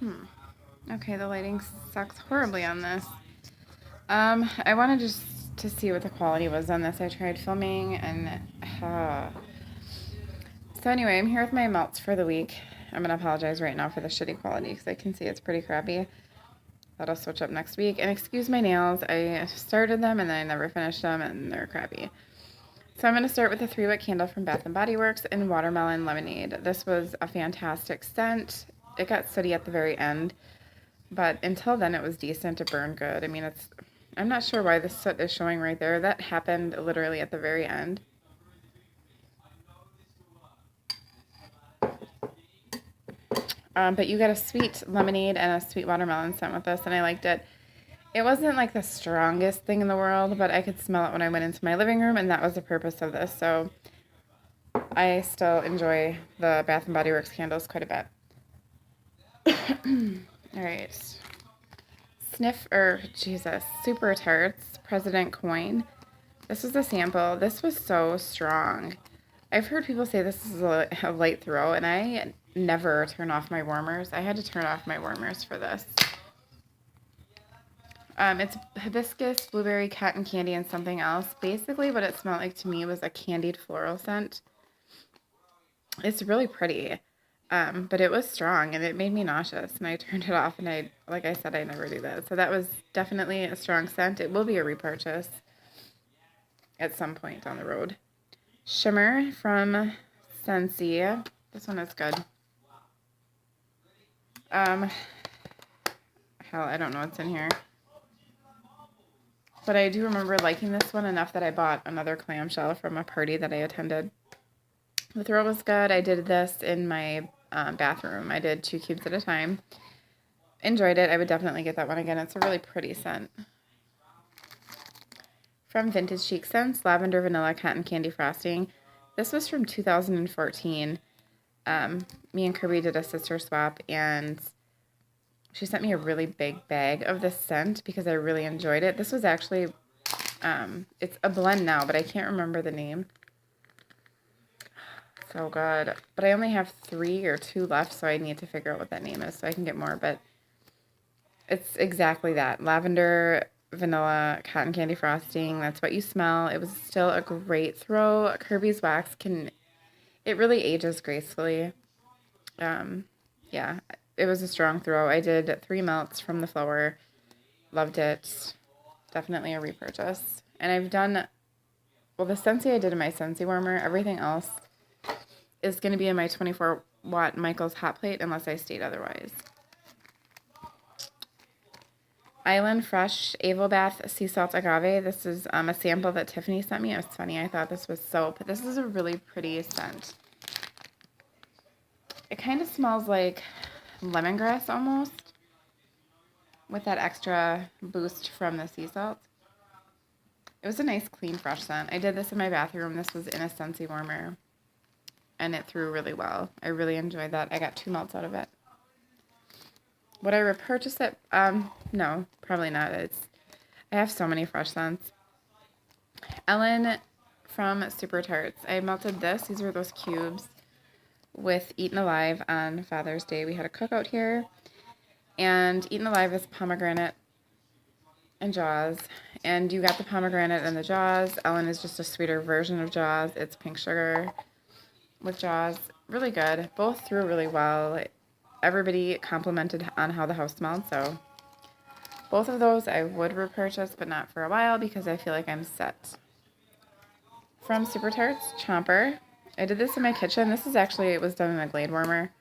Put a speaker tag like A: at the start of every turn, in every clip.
A: Okay, the lighting sucks horribly on this. I wanted just to see what the quality was on this. I tried filming and so anyway, I'm here with my melts for the week. I'm gonna apologize right now for the shitty quality because I can see it's pretty crappy. That'll switch up next week. And excuse my nails. I started them and then I never finished them and they're crappy. So I'm going to start with the 3-wick candle from Bath & Body Works in Watermelon Lemonade. This was a fantastic scent. It got sooty at the very end, but until then it was decent. It burned good. I mean, I'm not sure why the soot is showing right there. That happened literally at the very end. But you got a sweet lemonade and a sweet watermelon scent with this, and I liked it. It wasn't like the strongest thing in the world, but I could smell it when I went into my living room, and that was the purpose of this. So I still enjoy the Bath & Body Works candles quite a bit. All right. Super Tarts President Coin. This was a sample. This was so strong. I've heard people say this is a light throw, and I never turn off my warmers. I had to turn off my warmers for this. It's hibiscus, blueberry, cotton candy, and something else. Basically, what it smelled like to me was a candied floral scent. It's really pretty, but it was strong, and it made me nauseous, and I turned it off, and like I said, I never do that. So that was definitely a strong scent. It will be a repurchase at some point down the road. Shimmer from Scentsy. This one is good. Hell, I don't know what's in here. But I do remember liking this one enough that I bought another clamshell from a party that I attended. The throw was good. I did this in my bathroom. I did 2 cubes at a time. Enjoyed it. I would definitely get that one again. It's a really pretty scent. From Vintage Chic Scents, Lavender Vanilla Cotton Candy Frosting. This was from 2014. Me and Kirby did a sister swap, and she sent me a really big bag of this scent because I really enjoyed it. This was actually, it's a blend now, but I can't remember the name. So good. But I only have 3 or 2 left, so I need to figure out what that name is so I can get more. But it's exactly that. Lavender, vanilla, cotton candy frosting. That's what you smell. It was still a great throw. Kirby's wax it really ages gracefully. Yeah, it was a strong throw. I did 3 melts from the flower. Loved it. Definitely a repurchase. And I've done, well, the Scentsy I did in my Scentsy warmer. Everything else is going to be in my 24-watt Michael's hot plate unless I state otherwise. Island Fresh Avobath Sea Salt Agave. This is a sample that Tiffany sent me. It was funny. I thought this was soap. This is a really pretty scent. It kind of smells like lemongrass almost, with that extra boost from the sea salt. It was a nice, clean, fresh scent. I did this in my bathroom. This was in a Scentsy warmer, and it threw really well. I really enjoyed that. I got 2 melts out of it. Would I repurchase it? No, probably not. I have so many fresh scents. Ellen from Super Tarts. I melted this. These were those cubes with Eaten Alive on Father's Day. We had a cookout here, and Eaten Alive is pomegranate and Jaws, and you got the pomegranate and the Jaws. Ellen is just a sweeter version of Jaws. It's pink sugar with Jaws. Really good. Both threw really well. Everybody complimented on how the house smelled, so both of those I would repurchase, but not for a while because I feel like I'm set. From Super Tarts, Chomper. I did this in my kitchen. It was done in a Glade warmer.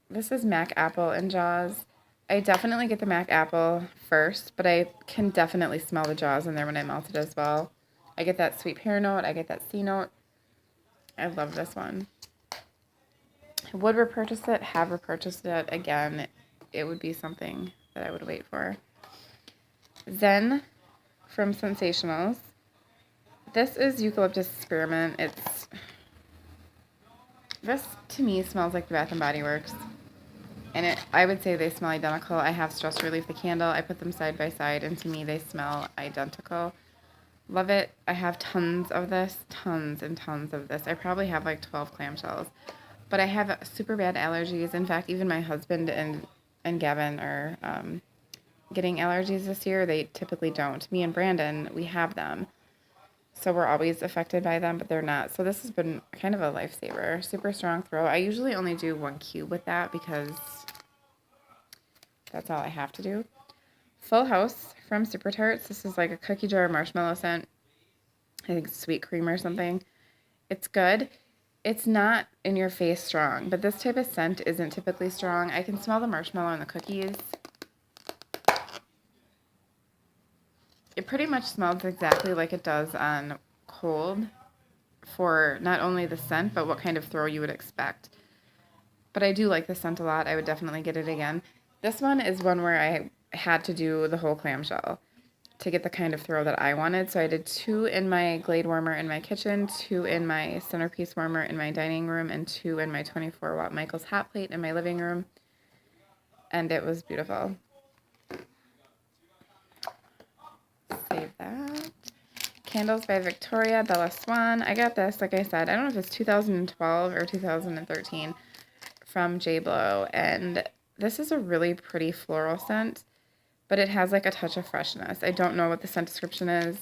A: This is Mac Apple and Jaws. I definitely get the Mac Apple first, but I can definitely smell the Jaws in there when I melt it as well. I get that sweet pear note. I get that C note. I love this one. I would repurchase it, have repurchased it again. It would be something that I would wait for. Zen from Sensationals. This is Eucalyptus Spearmint. This to me smells like the Bath & Body Works. And I would say they smell identical. I have Stress Relief the candle. I put them side by side, and to me they smell identical. Love it. I have tons of this. Tons and tons of this. I probably have like 12 clamshells. But I have super bad allergies. In fact, even my husband and Gavin are getting allergies this year. They typically don't. Me and Brandon, we have them. So we're always affected by them, but they're not. So this has been kind of a lifesaver. Super strong throw. I usually only do 1 cube with that because that's all I have to do. Full House from Super Tarts. This is like a cookie jar marshmallow scent. I think it's sweet cream or something. It's good. It's not in your face strong, but this type of scent isn't typically strong. I can smell the marshmallow and the cookies. It pretty much smells exactly like it does on cold for not only the scent, but what kind of throw you would expect. But I do like the scent a lot. I would definitely get it again. This one is one where I had to do the whole clamshell to get the kind of throw that I wanted. So I did 2 in my Glade warmer in my kitchen, 2 in my centerpiece warmer in my dining room, and 2 in my 24-watt Michael's hot plate in my living room. And it was beautiful. Save that. Candles by Victoria, Bella Swan. I got this, like I said, I don't know if it's 2012 or 2013 from J.Blow. And this is a really pretty floral scent, but it has like a touch of freshness. I don't know what the scent description is.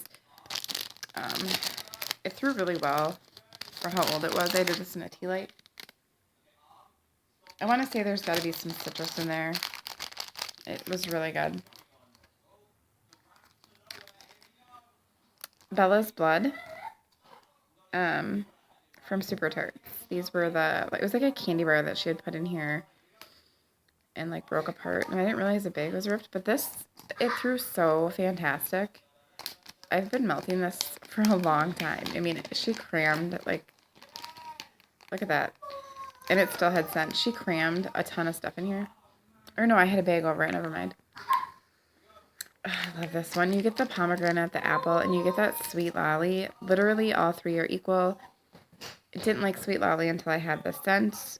A: It threw really well for how old it was. I did this in a tea light. I want to say there's got to be some citrus in there. It was really good. Bella's Blood from Super Tarts. These were it was like a candy bar that she had put in here and like broke apart. And I didn't realize the bag was ripped, but it threw so fantastic. I've been melting this for a long time. I mean, she crammed, like, look at that. And it still had scent. She crammed a ton of stuff in here. Or no, I had a bag over it. Never mind. I love this one. You get the pomegranate, the apple, and you get that sweet lolly. Literally all 3 are equal. I didn't like sweet lolly until I had the scent.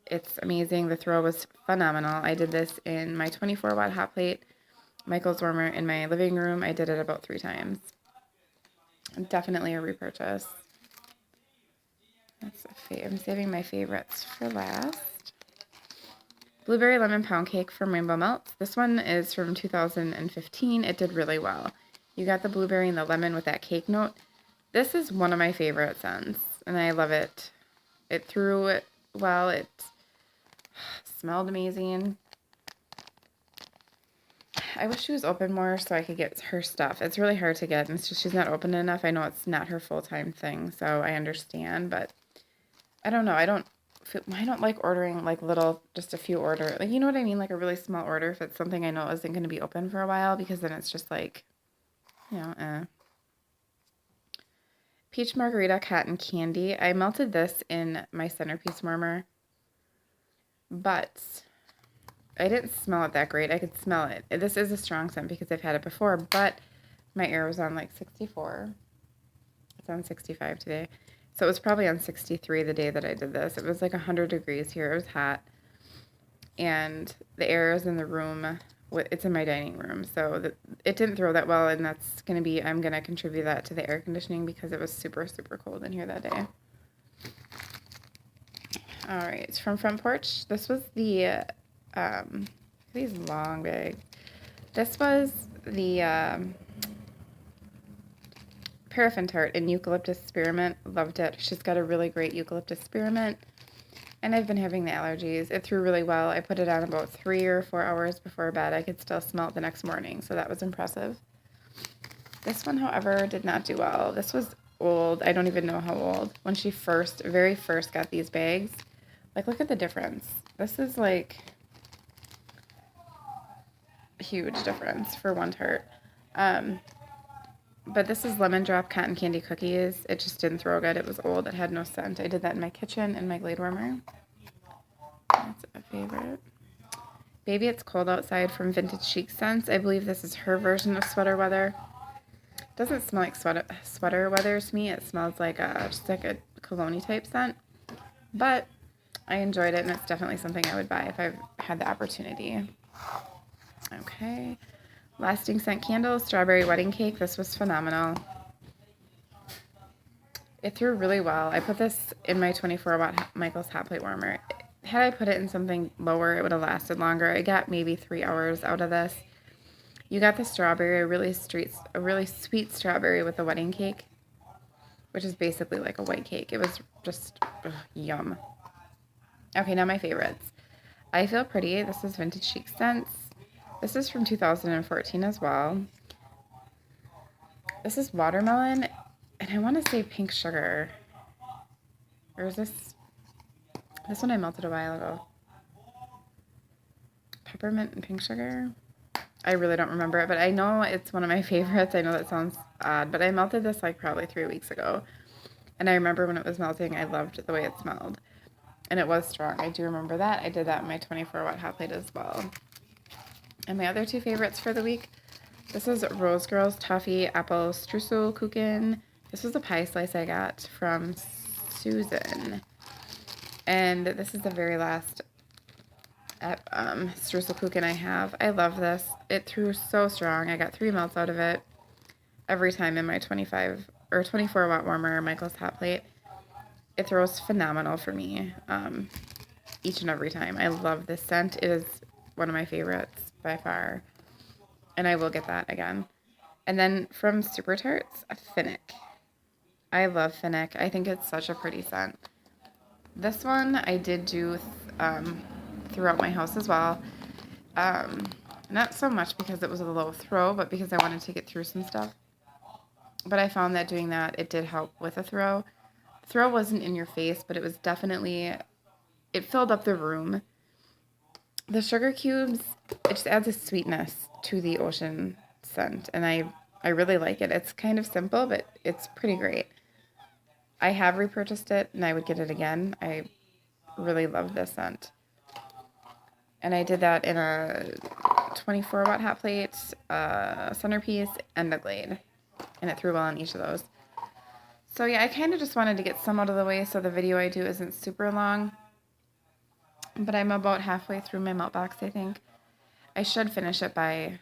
A: It's amazing. The throw was phenomenal. I did this in my 24-watt hot plate, Michael's warmer in my living room. I did it about 3 times. Definitely a repurchase. I'm saving my favorites for last. Blueberry Lemon Pound Cake from Rainbow Melts. This one is from 2015. It did really well. You got the blueberry and the lemon with that cake note. This is one of my favorite scents, and I love it. It threw it well. It smelled amazing. I wish she was open more so I could get her stuff. It's really hard to get, and it's just she's not open enough. I know it's not her full-time thing, so I understand, but I don't know. I don't like ordering like just a few order. Like, you know what I mean? Like a really small order if it's something I know isn't going to be open for a while, because then it's just like, Peach Margarita Cotton Candy. I melted this in my centerpiece warmer, but I didn't smell it that great. I could smell it. This is a strong scent because I've had it before, but my air was on like 64. It's on 65 today. So it was probably on 63 the day that I did this. It was like 100 degrees here. It was hot. And the air is in the room. It's in my dining room. So it didn't throw that well, and that's going to be, I'm going to contribute that to the air conditioning because it was super, super cold in here that day. All right. It's from Front Porch. This was the... these long bags. This was the paraffin tart in eucalyptus spearmint. Loved it. She's got a really great eucalyptus spearmint, and I've been having the allergies. It threw really well. I put it on about 3 or 4 hours before bed. I could still smell it the next morning, so that was impressive. This one, however, did not do well. This was old. I don't even know how old. When she very first got these bags, like, look at the difference. This is like huge difference for one tart. But this is Lemon Drop Cotton Candy Cookies. It just didn't throw good. It was old. It had no scent. I did that in my kitchen in my Glade warmer. That's a favorite. Baby It's Cold Outside from Vintage Chic Scents. I believe this is her version of Sweater Weather. It doesn't smell like sweater weather to me. It smells like just like a cologne type scent. But I enjoyed it, and it's definitely something I would buy if I had the opportunity. Okay. Lasting Scent Candles, Strawberry Wedding Cake. This was phenomenal. It threw really well. I put this in my 24-watt Michaels hot plate warmer. Had I put it in something lower, it would have lasted longer. I got maybe 3 hours out of this. You got the strawberry, a really sweet strawberry with a wedding cake, which is basically like a white cake. It was just yum. Okay, now my favorites. I Feel Pretty. This is Vintage Chic Scents. This is from 2014 as well. This is watermelon, and I want to say pink sugar. Or is this one I melted a while ago? Peppermint and pink sugar? I really don't remember it, but I know it's one of my favorites. I know that sounds odd, but I melted this like probably 3 weeks ago. And I remember when it was melting, I loved the way it smelled. And it was strong. I do remember that. I did that in my 24-watt hot plate as well. And my other 2 favorites for the week, this is Rose Girls Toffee Apple Streusel Kuchen. This was a pie slice I got from Susan. And this is the very last Streusel Kuchen I have. I love this. It threw so strong. I got 3 melts out of it every time in my 24-watt warmer Michaels hot plate. It throws phenomenal for me each and every time. I love this scent. It is one of my favorites by far. And I will get that again. And then from Super Tarts, Finnick. I love Finnick. I think it's such a pretty scent. This one I did do throughout my house as well. Not so much because it was a low throw, but because I wanted to get through some stuff. But I found that doing that, it did help with a throw. The throw wasn't in your face, but it was definitely, it filled up the room. The sugar cubes, it just adds a sweetness to the ocean scent, and I really like it. It's kind of simple, but it's pretty great. I have repurchased it, and I would get it again. I really love this scent. And I did that in a 24-watt hot plate, centerpiece, and a Glade. And it threw well on each of those. So yeah, I kind of just wanted to get some out of the way so the video I do isn't super long. But I'm about halfway through my melt box, I think. I should finish it by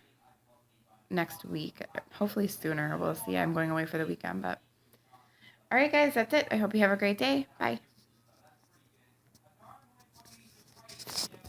A: next week. Hopefully sooner. We'll see. I'm going away for the weekend. But all right, guys, that's it. I hope you have a great day. Bye.